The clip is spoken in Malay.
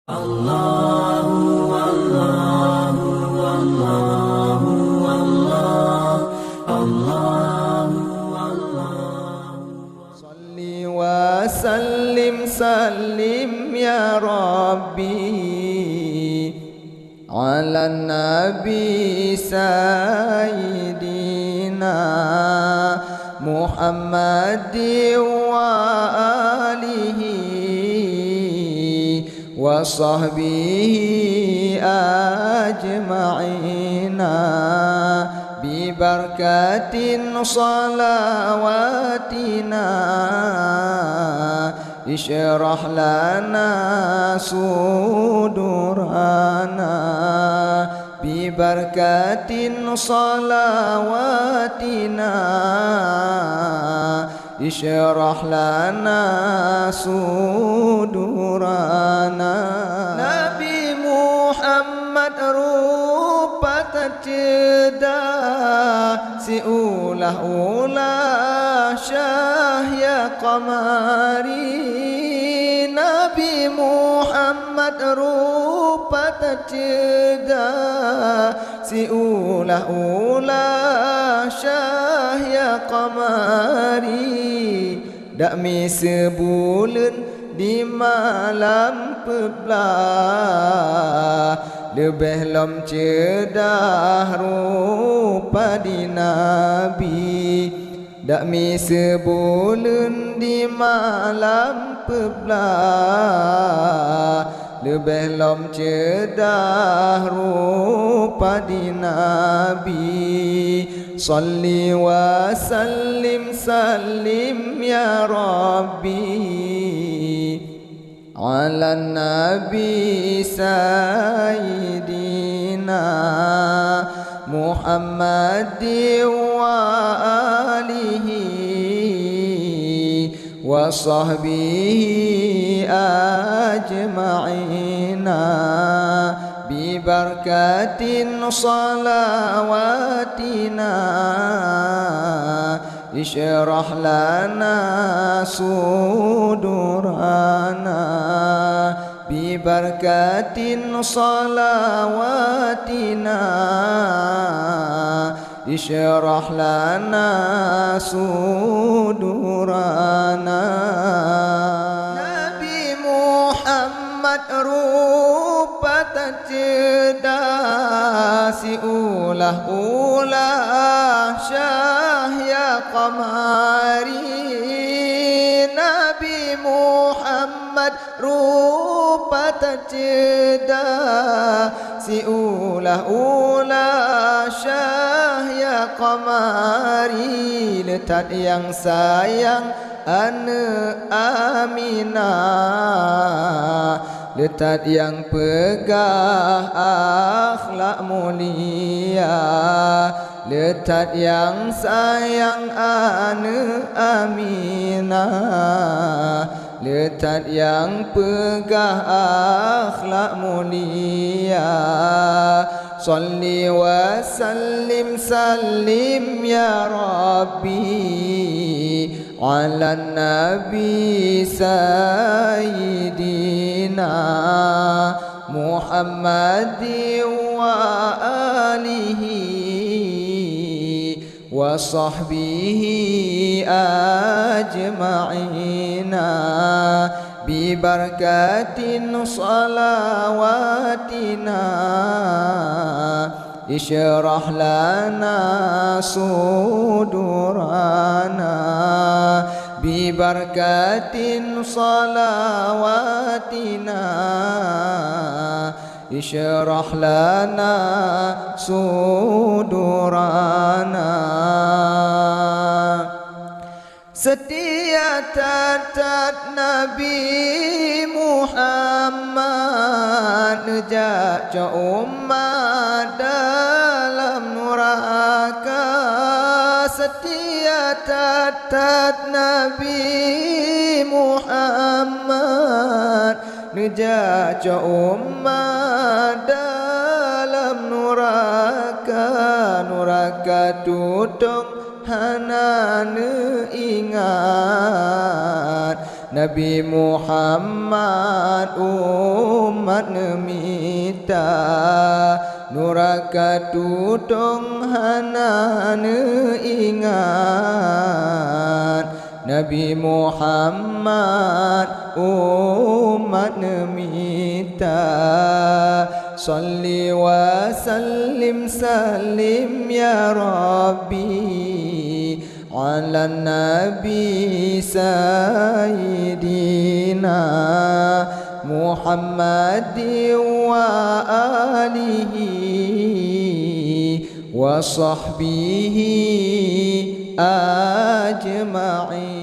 Allahu Allahu Allahu Allahu Allahu Salli wa sallim ya Rabbi ala nabi sayyidina Muhammadi wa alihi wa sahbihi ajma'ina bi barakatin salawatina isyrah lana sudurana bi barakatin salawatina isyrah lana sudurana. Nabi Muhammad rupa terceda si ulah syahya qamari. Nabi Muhammad rupa terceda si ulah syahya qamari. Dak mi sebulan di malam pebelah lebih lom cedah rupa di Nabi. Dak mi sebulan di malam pebelah lebih lom cedah rupa di Nabi. Salli wa sallim ya Rabbi ala nabi sayyidina Muhammadi wa alihi wa sahbihi ajma'ina bi barakatin salawatina isyrah lana sudurana bi barakatin salawatina isyrah lana sudurana. Nabi Muhammad rupa terceda si ulah syahya qamari. Nabi Muhammad rupa terceda si ulah syahya qamari. Letak yang sayang anak Aminah, letak yang pegah akhlak mulia, letak yang sayang anak Aminah, letak yang pegah akhlak mulia. Salli wa sallim ya Rabbi ala nabi sayyidina Muhammadi wa alihi wa sahbihi ajma'ina bi barakatin salawatina isyrah lana sudurana bi barakatin salawatina isyrah lana sudurana. Setia tatap Nabi Muhammad nejak umat dalam neraka. Setia tatap Nabi Muhammad nejak umat dalam neraka. Neraka tutung hana ingat Nabi Muhammad umat nemita nuraka tutong hana ingat Nabi Muhammad umat nemita salli wa sallim salim ya Rabbi ala nabi sayyidina Muhammadin wa alihi wa sahbihi ajma'in.